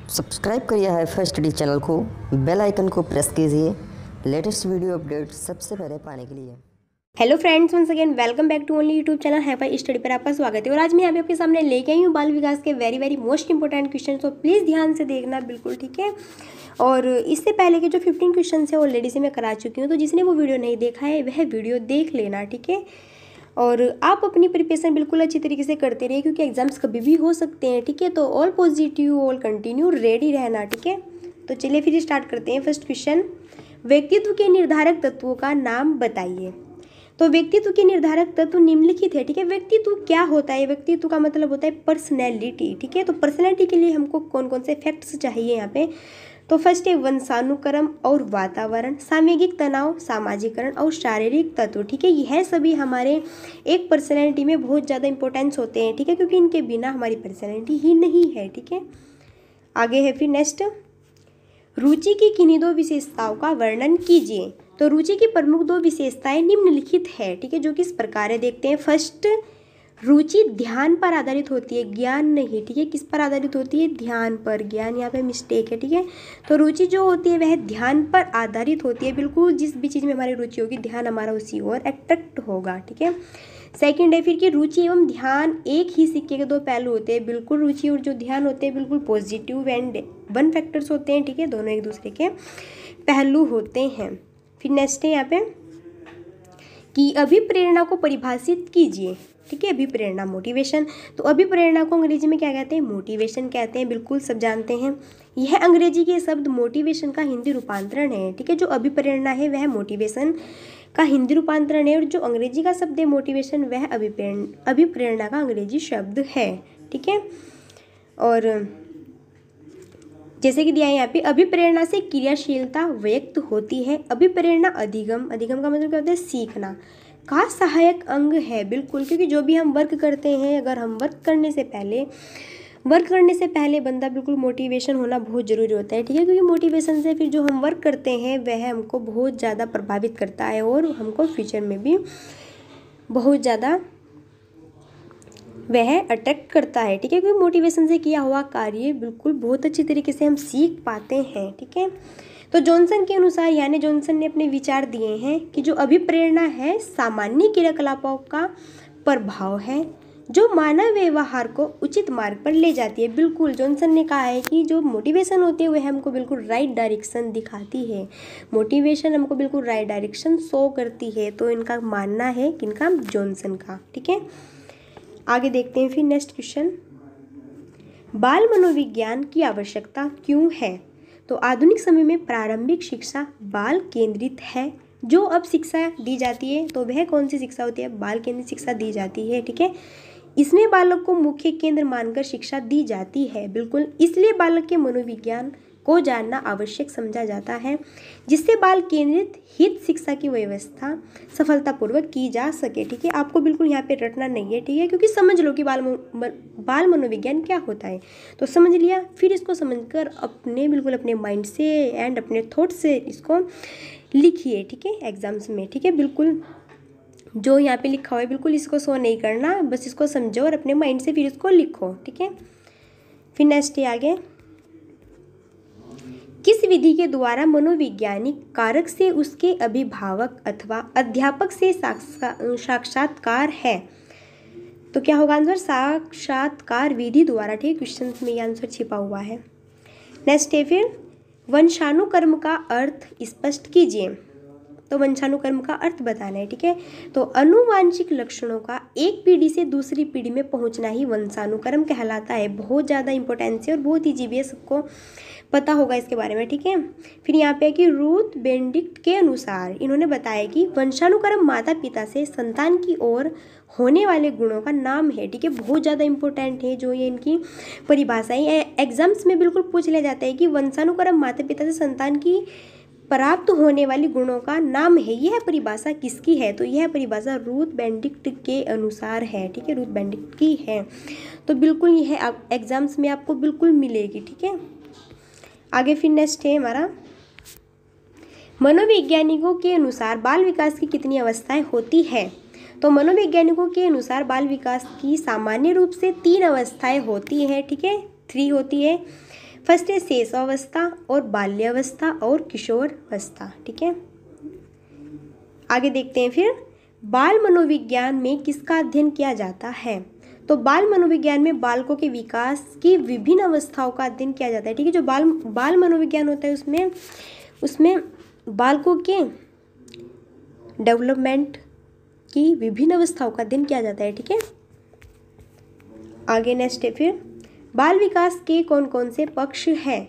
Subscribe करिए Hi Fi Study channel को, bell icon को प्रेस कीजिए लेटेस्ट वीडियो अपडेट सबसे पहले पाने के लिए। Hello friends, once again welcome back to only YouTube channel Hi Fi Study पर आपका स्वागत है। और आज मैं अभी आपके सामने लेके आई हूँ बाल विकास के वेरी मोस्ट इंपॉर्टेंट क्वेश्चन, तो प्लीज़ ध्यान से देखना बिल्कुल, ठीक है। और इससे पहले के जो 15 क्वेश्चन है ऑलरेडी से मैं करा चुकी हूँ, तो जिसने वो वीडियो नहीं देखा है वह वीडियो देख लेना, ठीक है। और आप अपनी प्रिपरेशन बिल्कुल अच्छी तरीके से करते रहिए, क्योंकि एग्जाम्स कभी भी हो सकते हैं, ठीक है। तो all positive, all continue, ready रहना, ठीक है। तो चलिए फिर स्टार्ट करते हैं। फर्स्ट क्वेश्चन, व्यक्तित्व के निर्धारक तत्वों का नाम बताइए। तो व्यक्तित्व के निर्धारक तत्व निम्नलिखित है, ठीक है। व्यक्तित्व क्या होता है? व्यक्तित्व का मतलब होता है पर्सनैलिटी, ठीक है। तो पर्सनैलिटी के लिए हमको कौन कौन से फैक्ट्स चाहिए यहाँ पे? तो फर्स्ट है वंशानुक्रम और वातावरण, सामयिक तनाव, सामाजिकरण और शारीरिक तत्व, ठीक है। यह सभी हमारे एक पर्सनैलिटी में बहुत ज़्यादा इंपॉर्टेंस होते हैं, ठीक है, क्योंकि इनके बिना हमारी पर्सनैलिटी ही नहीं है, ठीक है। आगे है फिर नेक्स्ट, रुचि की किन्हीं दो विशेषताओं का वर्णन कीजिए। तो रुचि की प्रमुख दो विशेषताएं निम्नलिखित है, ठीक है, जो कि इस प्रकार है, देखते हैं। फर्स्ट, रुचि ध्यान पर आधारित होती है, ज्ञान नहीं, ठीक है। किस पर आधारित होती है? ध्यान पर। ज्ञान यहाँ पे मिस्टेक है, ठीक है। तो रुचि जो होती है वह ध्यान पर आधारित होती है, बिल्कुल जिस भी चीज़ में हमारी रुचि होगी ध्यान हमारा उसी ओर अट्रैक्ट होगा, ठीक है। सेकंड है फिर कि रुचि एवं ध्यान एक ही सिक्के के दो पहलू होते हैं, बिल्कुल रुचि और जो ध्यान होते हैं बिल्कुल पॉजिटिव एंड वन फैक्टर्स होते हैं, ठीक है। दोनों एक दूसरे के पहलू होते हैं। फिर नेक्स्ट है यहाँ पे कि अभिप्रेरणा को परिभाषित कीजिए, ठीक है। अभिप्रेरणा, मोटिवेशन। तो अभिप्रेरणा को अंग्रेजी में क्या कहते हैं? मोटिवेशन कहते हैं, बिल्कुल सब जानते हैं। यह अंग्रेजी के शब्द मोटिवेशन का हिंदी रूपांतरण है, ठीक है। जो अभिप्रेरणा है वह मोटिवेशन का हिंदी रूपांतरण है, और जो अंग्रेजी का शब्द है मोटिवेशन वह अभिप्रेरणा का अंग्रेजी शब्द है, ठीक है। और जैसे कि दिया है यहाँ पे, अभिप्रेरणा से क्रियाशीलता व्यक्त होती है। अभिप्रेरणा अधिगम, अधिगम का मतलब क्या होता है? सीखना का सहायक अंग है, बिल्कुल, क्योंकि जो भी हम वर्क करते हैं, अगर हम वर्क करने से पहले बंदा बिल्कुल मोटिवेशन होना बहुत ज़रूरी होता है, ठीक है। क्योंकि मोटिवेशन से फिर जो हम वर्क करते हैं वह हमको बहुत ज़्यादा प्रभावित करता है और हमको फ्यूचर में भी बहुत ज़्यादा वह अट्रैक्ट करता है, ठीक है। क्योंकि मोटिवेशन से किया हुआ कार्य बिल्कुल बहुत अच्छी तरीके से हम सीख पाते हैं, ठीक है। तो जॉनसन के अनुसार, यानी जॉनसन ने अपने विचार दिए हैं कि जो अभिप्रेरणा है सामान्य क्रियाकलापों का प्रभाव है जो मानव व्यवहार को उचित मार्ग पर ले जाती है। बिल्कुल जॉनसन ने कहा है कि जो मोटिवेशन होती है वह हमको बिल्कुल राइट डायरेक्शन दिखाती है, मोटिवेशन हमको बिल्कुल राइट डायरेक्शन शो करती है। तो इनका मानना है किनका? जॉनसन का, ठीक है। आगे देखते हैं फिर नेक्स्ट क्वेश्चन, बाल मनोविज्ञान की आवश्यकता क्यों है? तो आधुनिक समय में प्रारंभिक शिक्षा बाल केंद्रित है। जो अब शिक्षा दी जाती है तो वह कौन सी शिक्षा होती है? बाल केंद्रित शिक्षा दी जाती है, ठीक है। इसमें बालक को मुख्य केंद्र मानकर शिक्षा दी जाती है, बिल्कुल, इसलिए बालक के मनोविज्ञान को जानना आवश्यक समझा जाता है, जिससे बाल केंद्रित हित शिक्षा की व्यवस्था सफलतापूर्वक की जा सके, ठीक है। आपको बिल्कुल यहाँ पे रटना नहीं है, ठीक है, क्योंकि समझ लो कि बाल मनोविज्ञान क्या होता है, तो समझ लिया। फिर इसको समझकर अपने माइंड से एंड अपने थॉट से इसको लिखिए, ठीक है, एग्जाम्स में, ठीक है। बिल्कुल जो यहाँ पे लिखा हुआ है बिल्कुल इसको शो नहीं करना, बस इसको समझो और अपने माइंड से फिर इसको लिखो, ठीक है। फिर नेक्स्ट है आगे, किस विधि के द्वारा मनोवैज्ञानिक कारक से उसके अभिभावक अथवा अध्यापक से साक्षात्कार है? तो क्या होगा आंसर? साक्षात्कार विधि द्वारा, ठीक, क्वेश्चन में ये आंसर छिपा हुआ है। नेक्स्ट है फिर, वंशानुक्रम का अर्थ स्पष्ट कीजिए। तो वंशानुक्रम का अर्थ बताना है, ठीक है। तो अनुवांशिक लक्षणों का एक पीढ़ी से दूसरी पीढ़ी में पहुंचना ही वंशानुक्रम कहलाता है। बहुत ज़्यादा इंपॉर्टेंस है और बहुत ईजी भी है, सबको पता होगा इसके बारे में, ठीक है। फिर यहाँ पे है कि रूथ बेनेडिक्ट के अनुसार इन्होंने बताया कि वंशानुक्रम माता पिता से संतान की ओर होने वाले गुणों का नाम है, ठीक है। बहुत ज़्यादा इंपॉर्टेंट है जो ये इनकी परिभाषाएं एग्जाम्स में बिल्कुल पूछ लिया जाता है कि वंशानुक्रम माता पिता से संतान की प्राप्त होने वाली गुणों का नाम है। यह परिभाषा किसकी है? तो यह परिभाषा रूथ बेनेडिक्ट के अनुसार है, ठीक है, रूथ बेनेडिक्ट की है। तो बिल्कुल यह एग्जाम्स में आपको बिल्कुल मिलेगी, ठीक है। आगे फिर नेक्स्ट है हमारा, मनोवैज्ञानिकों के अनुसार बाल विकास की कितनी अवस्थाएं होती है? तो मनोवैज्ञानिकों के अनुसार बाल विकास की सामान्य रूप से 3 अवस्थाएं होती हैं, ठीक है, 3 होती है। फर्स्ट है शैशवावस्था और बाल्यावस्था और किशोरावस्था, ठीक है। आगे देखते हैं फिर, बाल मनोविज्ञान में किसका अध्ययन किया जाता है? तो बाल मनोविज्ञान में बालकों के विकास की विभिन्न अवस्थाओं का अध्ययन किया जाता है, ठीक है। जो बाल मनोविज्ञान होता है उसमें बालकों के डेवलपमेंट की विभिन्न अवस्थाओं का अध्ययन किया जाता है, ठीक है। आगे नेक्स्ट है फिर, बाल विकास के कौन कौन से पक्ष हैं?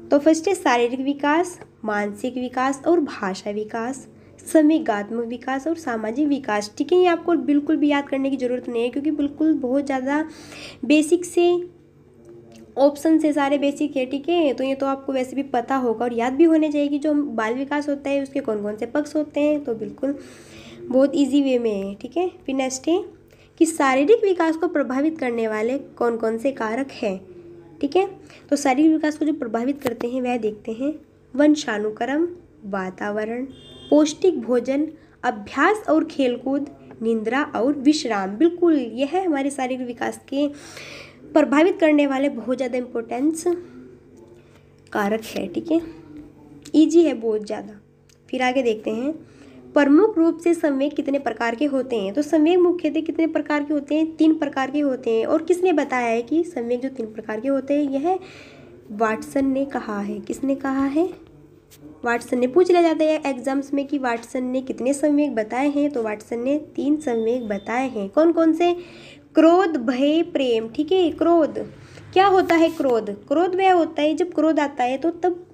तो फर्स्ट है शारीरिक विकास, मानसिक विकास और भाषा विकास, संवेगात्मक विकास और सामाजिक विकास, ठीक है। ये आपको बिल्कुल भी याद करने की ज़रूरत नहीं है, क्योंकि बिल्कुल बहुत ज़्यादा बेसिक से ऑप्शन से सारे बेसिक है, ठीक है। तो ये तो आपको वैसे भी पता होगा और याद भी होने चाहिए कि जो बाल विकास होता है उसके कौन कौन से पक्ष होते हैं, तो बिल्कुल बहुत ईजी वे में है, ठीक है। फिर नेक्स्ट है कि शारीरिक विकास को प्रभावित करने वाले कौन कौन से कारक हैं, ठीक है। तो शारीरिक विकास को जो प्रभावित करते हैं वह देखते हैं, वंशानुक्रम, वातावरण, पौष्टिक भोजन, अभ्यास और खेलकूद, निद्रा और विश्राम। बिल्कुल यह है हमारे शारीरिक विकास के प्रभावित करने वाले बहुत ज़्यादा इम्पोर्टेंस कारक है, ठीक है। ईजी है बहुत ज़्यादा। फिर आगे देखते हैं, प्रमुख रूप से संवेग कितने प्रकार के होते हैं? तो संवेग मुख्यतः कितने प्रकार के होते हैं? 3 प्रकार के होते हैं। और किसने बताया है कि संवेग जो 3 प्रकार के होते हैं? यह वाटसन ने कहा है। किसने कहा है? वाटसन ने। पूछ लिया जाता है एग्जाम्स में कि वाटसन ने कितने संवेग बताए हैं? तो वाटसन ने 3 संवेग बताए हैं। कौन कौन से? क्रोध, भय, प्रेम, ठीक है। क्रोध क्या होता है? क्रोध वह होता है जब क्रोध आता है, तो तब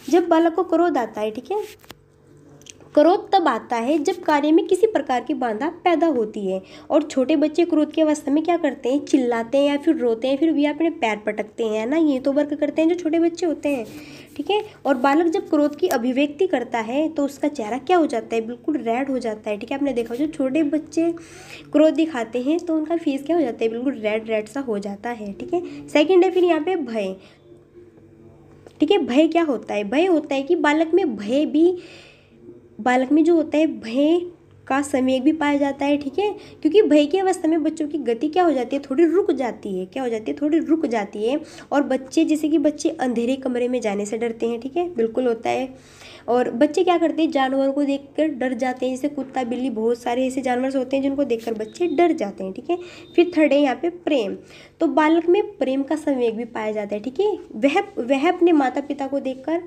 जब बालक को क्रोध आता है, ठीक है। क्रोध तब आता है जब कार्य में किसी प्रकार की बाधा पैदा होती है। और छोटे बच्चे क्रोध की अवस्था में क्या करते हैं? चिल्लाते हैं या फिर रोते हैं, फिर भी अपने पैर पटकते हैं ना, ये तो वर्क करते हैं जो छोटे बच्चे होते हैं, ठीक है। और बालक जब क्रोध की अभिव्यक्ति करता है तो उसका चेहरा क्या हो जाता है? बिल्कुल रेड हो जाता है, ठीक है। आपने देखा जो छोटे बच्चे क्रोध दिखाते हैं तो उनका फेस क्या हो जाता है? बिल्कुल रेड सा हो जाता है, ठीक है। सेकेंड है फिर यहाँ पे भय, ठीक है। भय क्या होता है? भय होता है कि बालक में जो होता है भय का संवेग भी पाया जाता है, ठीक है। क्योंकि भय की अवस्था में बच्चों की गति क्या हो जाती है? थोड़ी रुक जाती है। क्या हो जाती है? थोड़ी रुक जाती है। और बच्चे जैसे कि बच्चे अंधेरे कमरे में जाने से डरते हैं, ठीक है, बिल्कुल होता है। और बच्चे क्या करते हैं? जानवरों को देखकर डर जाते हैं, जैसे कुत्ता, बिल्ली, बहुत सारे ऐसे जानवर होते हैं जिनको देखकर बच्चे डर जाते हैं, ठीक है। फिर थर्ड है यहाँ पे प्रेम। तो बालक में प्रेम का संवेग भी पाया जाता है, ठीक है। वह अपने माता पिता को देखकर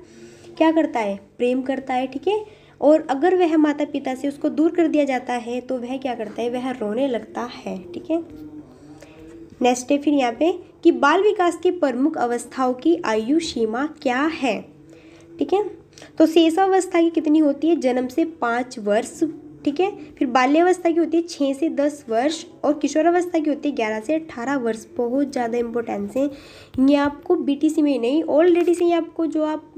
क्या करता है? प्रेम करता है, ठीक है। और अगर वह माता पिता से उसको दूर कर दिया जाता है तो वह क्या करता है? वह रोने लगता है, ठीक है। नेक्स्ट है फिर यहाँ पे कि बाल विकास की प्रमुख अवस्थाओं की आयु सीमा क्या है, ठीक है। तो शैशवावस्था की कितनी होती है? जन्म से 5 वर्ष, ठीक है। फिर बाल्यावस्था की होती है 6 से 10 वर्ष और किशोरावस्था की होती है 11 से 18 वर्ष। बहुत ज़्यादा इंपॉर्टेंस है ये आपको बीटीसी में नहीं, ऑलरेडी से ये आपको जो आप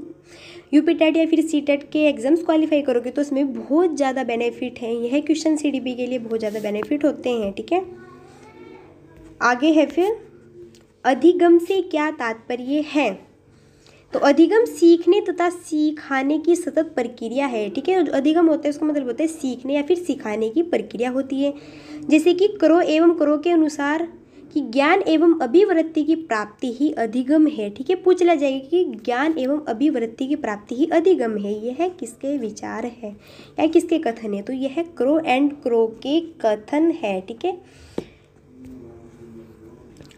यूपी टेट या फिर सी टेट के एग्जाम्स क्वालिफाई करोगे तो उसमें बहुत ज़्यादा बेनिफिट है। यह क्वेश्चन सीडीपी के लिए बहुत ज़्यादा बेनिफिट होते हैं, ठीक है। आगे है फिर अधिगम से क्या तात्पर्य है? तो अधिगम सीखने तथा सिखाने की सतत प्रक्रिया है, ठीक है। जो अधिगम होता है उसका मतलब होता है सीखने या फिर सिखाने की प्रक्रिया होती है। जैसे कि करो एवं करो के अनुसार कि ज्ञान एवं अभिवृत्ति की प्राप्ति ही अधिगम है, ठीक है। पूछ लिया जाएगा कि ज्ञान एवं अभिवृत्ति की प्राप्ति ही अधिगम है, यह किसके विचार है या किसके कथन है? तो यह क्रो एंड क्रो के कथन है, ठीक है।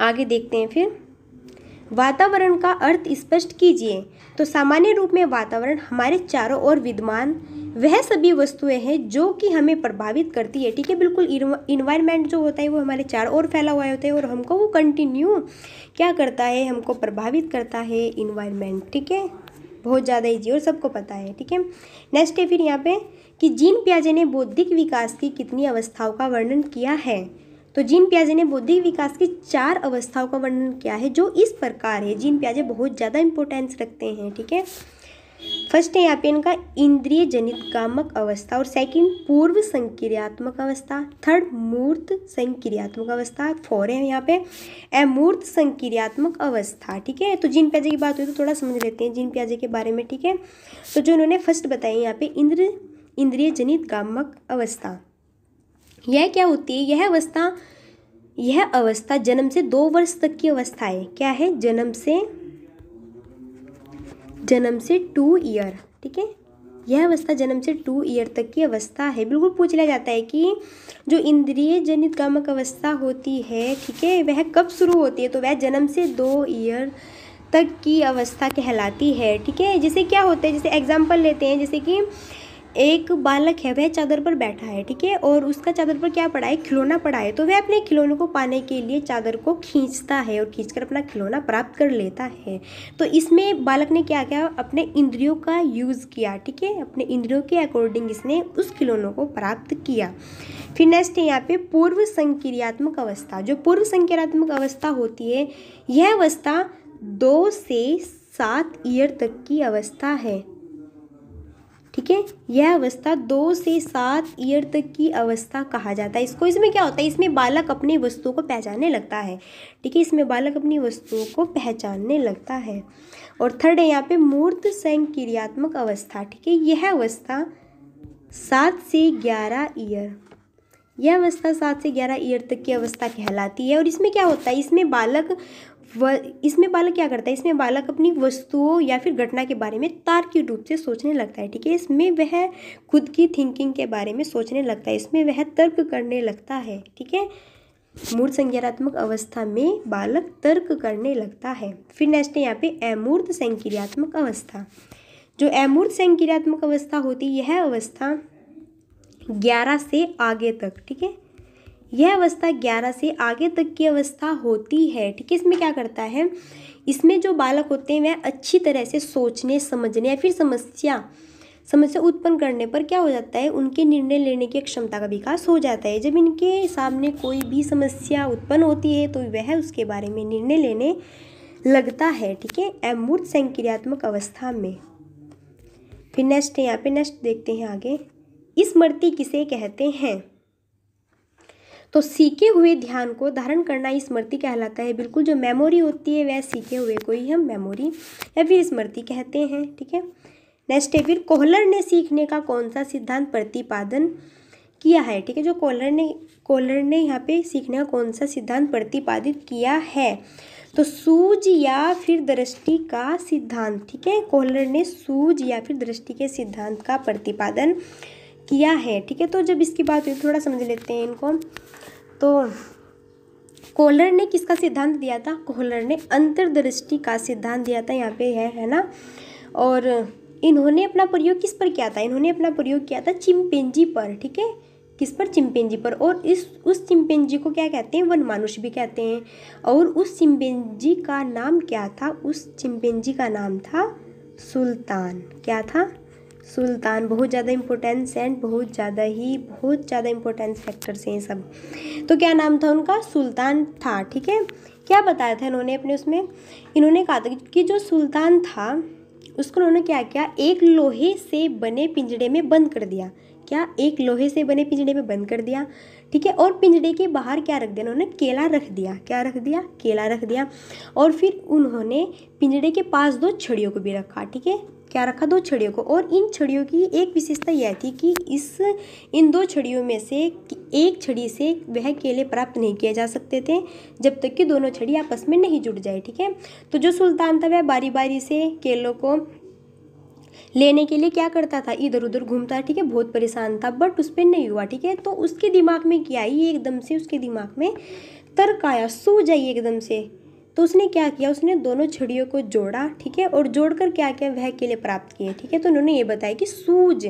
आगे देखते हैं फिर वातावरण का अर्थ स्पष्ट कीजिए। तो सामान्य रूप में वातावरण हमारे चारों ओर विद्यमान वह सभी वस्तुएं हैं जो कि हमें प्रभावित करती है, ठीक है। बिल्कुल इन्वायरमेंट जो होता है वो हमारे चारों ओर फैला हुआ होता है और हमको वो कंटिन्यू क्या करता है? हमको प्रभावित करता है इन्वायरमेंट, ठीक है। बहुत ज़्यादा ईजी और सबको पता है, ठीक है। नेक्स्ट है फिर यहाँ पे कि जीन पियाजे ने बौद्धिक विकास की कितनी अवस्थाओं का वर्णन किया है? तो जीन पियाजे ने बौद्धिक विकास की 4 अवस्थाओं का वर्णन किया है जो इस प्रकार है। जीन पियाजे बहुत ज़्यादा इंपॉर्टेंस रखते हैं, ठीक है। फर्स्ट है यहाँ पे इनका इंद्रिय जनित कामक अवस्था और सेकंड पूर्व संक्रियात्मक अवस्था, थर्ड मूर्त संक्रियात्मक अवस्था, 4 है यहाँ पे अमूर्त संक्रियात्मक अवस्था, ठीक है। तो जीन पियाजे की बात हुई तो थोड़ा समझ लेते हैं जीन पियाजे के बारे में, ठीक है। तो जो इन्होंने फर्स्ट बताया यहाँ पे इंद्रिय जनित कामक अवस्था, यह क्या होती है? यह अवस्था जन्म से 2 वर्ष तक की अवस्था है। क्या है? जन्म से जन्म से 2 ईयर, ठीक है। यह अवस्था जन्म से 2 ईयर तक की अवस्था है। बिल्कुल पूछ लिया जाता है कि जो इंद्रिय जनित कामक अवस्था होती है, ठीक है, वह कब शुरू होती है, तो वह जन्म से 2 ईयर तक की अवस्था कहलाती है, ठीक है। जैसे क्या होता है, जैसे एग्जाम्पल लेते हैं, जैसे कि एक बालक है, वह चादर पर बैठा है, ठीक है, और उसका चादर पर क्या पड़ा है, खिलौना पड़ा है, तो वह अपने खिलौने को पाने के लिए चादर को खींचता है और खींचकर अपना खिलौना प्राप्त कर लेता है। तो इसमें बालक ने क्या किया, अपने इंद्रियों का यूज़ किया, ठीक है, अपने इंद्रियों के अकॉर्डिंग इसने उस खिलौनों को प्राप्त किया। फिर नेक्स्ट है यहाँ पे पूर्व संक्रियात्मक अवस्था। जो पूर्व संक्रियात्मक अवस्था होती है, यह अवस्था 2 से 7 ईयर तक की अवस्था है, ठीक है। यह अवस्था 2 से 7 ईयर तक की अवस्था कहा जाता है इसको। इसमें क्या होता है, इसमें बालक अपनी वस्तुओं को पहचानने लगता है, ठीक है, इसमें बालक अपनी वस्तुओं को पहचानने लगता है। और थर्ड है यहाँ पे मूर्त संक्रियात्मक अवस्था, ठीक है। यह अवस्था 7 से 11 ईयर, यह अवस्था 7 से 11 ईयर तक की अवस्था कहलाती है। और इसमें क्या होता है, इसमें बालक क्या करता है, इसमें बालक अपनी वस्तुओं या फिर घटना के बारे में तार्किक रूप से सोचने लगता है, ठीक है। इसमें वह खुद की थिंकिंग के बारे में सोचने लगता है, इसमें वह तर्क करने लगता है, ठीक है। मूर्त संज्ञानात्मक अवस्था में बालक तर्क करने लगता है। फिर नेक्स्ट है यहाँ पे अमूर्त संक्रियात्मक अवस्था। जो अमूर्त संक्रियात्मक अवस्था होती है, यह अवस्था 11 से आगे तक, ठीक है, यह अवस्था 11 से आगे तक की अवस्था होती है, ठीक है। इसमें क्या करता है, इसमें जो बालक होते हैं वह अच्छी तरह से सोचने समझने या फिर समस्या उत्पन्न करने पर क्या हो जाता है, उनके निर्णय लेने की क्षमता का विकास हो जाता है। जब इनके सामने कोई भी समस्या उत्पन्न होती है तो वह उसके बारे में निर्णय लेने लगता है, ठीक है, अमूर्त संक्रियात्मक अवस्था में। फिर नेक्स्ट है यहाँ पे, नेक्स्ट देखते हैं आगे, स्मृति किसे कहते हैं। तो सीखे हुए ध्यान को धारण करना स्मृति कहलाता है। बिल्कुल, जो मेमोरी होती है वह सीखे हुए को ही हम मेमोरी या फिर स्मृति कहते हैं, ठीक है। नेक्स्ट है फिर कोहलर ने सीखने का कौन सा सिद्धांत प्रतिपादन किया है, ठीक है। जो कोहलर ने यहाँ पे सीखने का कौन सा सिद्धांत प्रतिपादित किया है, तो सूझ या फिर दृष्टि का सिद्धांत, ठीक है। कोहलर ने सूझ या फिर दृष्टि के सिद्धांत का प्रतिपादन किया है, ठीक है। तो जब इसकी बात हुई थोड़ा समझ लेते हैं इनको। तो कोहलर ने किसका सिद्धांत दिया था, कोहलर ने अंतर्दृष्टि का सिद्धांत दिया था, यहाँ पे है ना। और इन्होंने अपना प्रयोग किस पर किया था, इन्होंने अपना प्रयोग किया था चिंपैंजी पर, ठीक है, किस पर, चिंपैंजी पर। और उस चिंपैंजी को क्या कहते हैं, वनमानुष भी कहते हैं। और उस चिंपैंजी का नाम क्या था, उस चिंपैंजी का नाम था सुल्तान। क्या था, सुल्तान। बहुत ज़्यादा इंपॉर्टेंस एंड बहुत ज़्यादा इंपॉर्टेंस फैक्टर्स हैं सब। तो क्या नाम था उनका, सुल्तान था, ठीक है। क्या बताया था इन्होंने अपने उसमें, इन्होंने कहा था कि जो सुल्तान था उसको उन्होंने क्या किया, एक लोहे से बने पिंजड़े में बंद कर दिया। क्या, एक लोहे से बने पिंजड़े में बंद कर दिया, ठीक है। और पिंजड़े के बाहर क्या रख दिया, उन्होंने केला रख दिया। क्या रख दिया, केला रख दिया। और फिर उन्होंने पिंजड़े के पास 2 छड़ियों को भी रखा, ठीक है। क्या रखा, 2 छड़ियों को। और इन छड़ियों की एक विशेषता यह थी कि इन 2 छड़ियों में से एक छड़ी से वह केले प्राप्त नहीं किए जा सकते थे जब तक कि दोनों छड़ी आपस में नहीं जुड़ जाए, ठीक है। तो जो सुल्तान था वह बारी बारी से केलों को लेने के लिए क्या करता था, इधर उधर घूमता, ठीक है, बहुत परेशान था, बट उस पर नहीं हुआ, ठीक है। तो उसके दिमाग में क्या आई, एकदम से उसके दिमाग में तर्क आया, सूझ आई एकदम से। तो उसने क्या किया, उसने दोनों छड़ियों को जोड़ा, ठीक है, और जोड़कर क्या किया, वह केले प्राप्त किए, ठीक है। तो उन्होंने ये बताया कि सूझ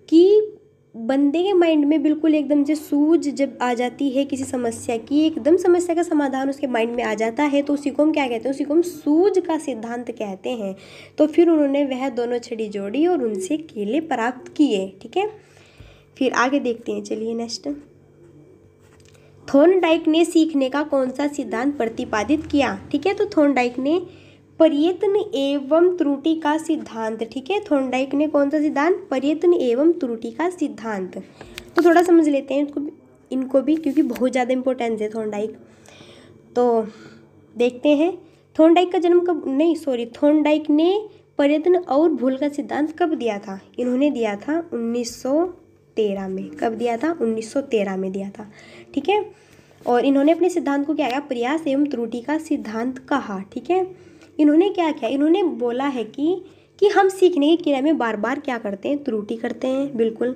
की बंदे के माइंड में बिल्कुल एकदम से सूझ जब आ जाती है किसी समस्या की, एकदम समस्या का समाधान उसके माइंड में आ जाता है, तो उसी को हम क्या कहते हैं, उसी को हम सूझ का सिद्धांत कहते हैं। तो फिर उन्होंने वह दोनों छड़ी जोड़ी और उनसे केले प्राप्त किए, ठीक है। फिर आगे देखते हैं, चलिए नेक्स्ट। थॉर्नडाइक ने सीखने का कौन सा सिद्धांत प्रतिपादित किया, ठीक है। तो थॉर्नडाइक ने प्रयत्न एवं त्रुटि का सिद्धांत, ठीक है। थॉर्नडाइक ने कौन सा सिद्धांत, प्रयत्न एवं त्रुटि का सिद्धांत। तो थोड़ा समझ लेते हैं इनको भी क्योंकि बहुत ज़्यादा इंपॉर्टेंस है थॉर्नडाइक। तो देखते हैं थॉर्नडाइक का जन्म कब, थॉर्नडाइक ने प्रयत्न और भूल का सिद्धांत कब दिया था, इन्होंने दिया था 1913 में। कब दिया था, 1913 में दिया था, ठीक है। और इन्होंने अपने सिद्धांत को क्या किया, प्रयास एवं त्रुटि का सिद्धांत कहा, ठीक है। इन्होंने क्या किया, इन्होंने बोला है कि हम सीखने की क्रिया में बार बार क्या करते हैं, त्रुटि करते हैं, बिल्कुल,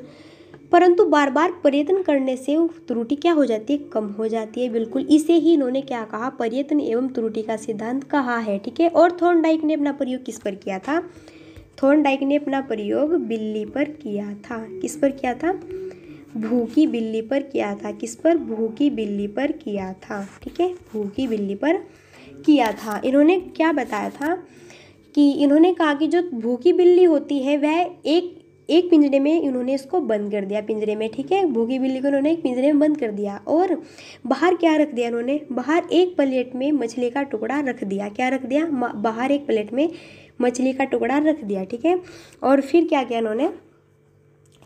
परंतु बार बार प्रयत्न करने से त्रुटि क्या हो जाती है, कम हो जाती है, बिल्कुल। इसे ही इन्होंने क्या कहा, प्रयत्न एवं त्रुटि का सिद्धांत कहा है, ठीक है। और थॉर्नडाइक ने अपना प्रयोग किस पर किया था, थॉर्नडाइक ने अपना प्रयोग बिल्ली पर किया था। किस पर किया था, भूखी बिल्ली पर किया था। किस पर, भूखी बिल्ली पर किया था, ठीक है, भूखी बिल्ली पर किया था। इन्होंने क्या बताया था कि इन्होंने कहा कि जो भूखी बिल्ली होती है वह एक पिंजरे में इन्होंने इसको बंद कर दिया, पिंजरे में, ठीक है, भूखी बिल्ली को इन्होंने एक पिंजरे में बंद कर दिया और बाहर क्या रख दिया इन्होंने, बाहर एक प्लेट में मछली का टुकड़ा रख दिया। क्या रख दिया, बाहर एक प्लेट में मछली का टुकड़ा रख दिया, ठीक है। और फिर क्या किया इन्होंने,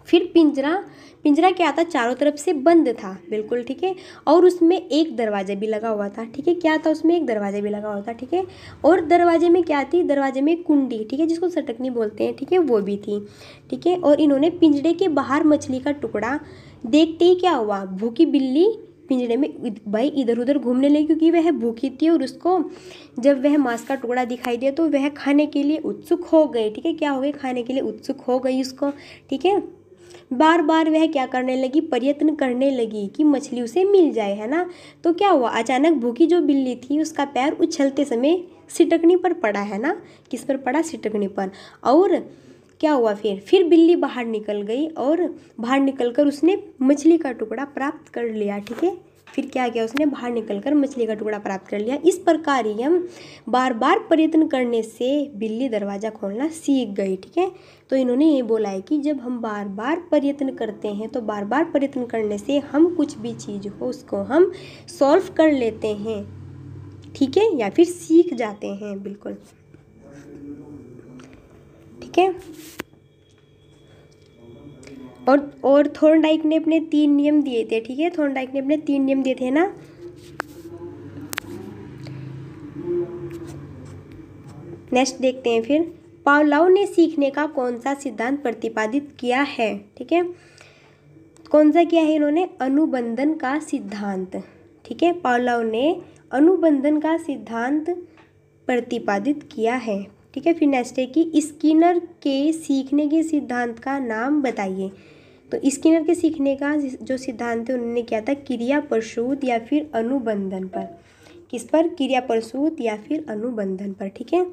फिर पिंजरा क्या था, चारों तरफ से बंद था, बिल्कुल, ठीक है, और उसमें एक दरवाजा भी लगा हुआ था, ठीक है, क्या था, उसमें एक दरवाजा भी लगा हुआ था, ठीक है। और दरवाजे में क्या थी, दरवाजे में कुंडी, ठीक है, जिसको सटकनी बोलते हैं, ठीक है, वो भी थी, ठीक है। और इन्होंने पिंजरे के बाहर मछली का टुकड़ा देखते ही क्या हुआ, भूखी बिल्ली पिंजरे में भाई इधर उधर घूमने लगी, क्योंकि वह भूखी थी और उसको जब वह मांस का टुकड़ा दिखाई दिया तो वह खाने के लिए उत्सुक हो गई, ठीक है, क्या हो गई, खाने के लिए उत्सुक हो गई उसको, ठीक है। बार बार वह क्या करने लगी, प्रयत्न करने लगी कि मछली उसे मिल जाए, है ना। तो क्या हुआ, अचानक भूखी जो बिल्ली थी उसका पैर उछलते समय सिटकनी पर पड़ा, है ना, किस पर पड़ा, सिटकनी पर। और क्या हुआ, फिर बिल्ली बाहर निकल गई और बाहर निकलकर उसने मछली का टुकड़ा प्राप्त कर लिया, ठीक है। फिर क्या किया, उसने बाहर निकलकर मछली का टुकड़ा प्राप्त कर लिया। इस प्रकार ही हम बार बार प्रयत्न करने से बिल्ली दरवाज़ा खोलना सीख गई, ठीक है। तो इन्होंने ये बोला है कि जब हम बार बार प्रयत्न करते हैं तो बार बार प्रयत्न करने से हम कुछ भी चीज़ हो उसको हम सॉल्व कर लेते हैं, ठीक है, या फिर सीख जाते हैं, बिल्कुल, ठीक है। और थॉर्नडाइक ने अपने 3 नियम दिए थे, ठीक है, थॉर्नडाइक ने अपने 3 नियम दिए थे ना। नेक्स्ट देखते हैं फिर, पावलोव ने सीखने का कौन सा सिद्धांत प्रतिपादित किया है, ठीक है, कौन सा किया है इन्होंने, अनुबंधन का सिद्धांत, ठीक है, पावलोव ने अनुबंधन का सिद्धांत प्रतिपादित किया है, ठीक है। फिर नेक्स्ट है कि स्किनर के सीखने के सिद्धांत का नाम बताइए। तो स्किनर के सीखने का जो सिद्धांत है उन्होंने किया था क्रिया प्रसूत या फिर अनुबंधन पर। किस पर, क्रिया प्रसूत या फिर अनुबंधन पर, ठीक है।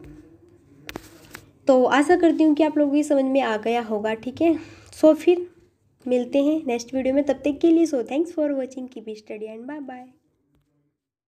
तो आशा करती हूँ कि आप लोगों की समझ में आ गया होगा, ठीक है। सो फिर मिलते हैं नेक्स्ट वीडियो में, तब तक के लिए so thanks for watching, keep study and bye bye.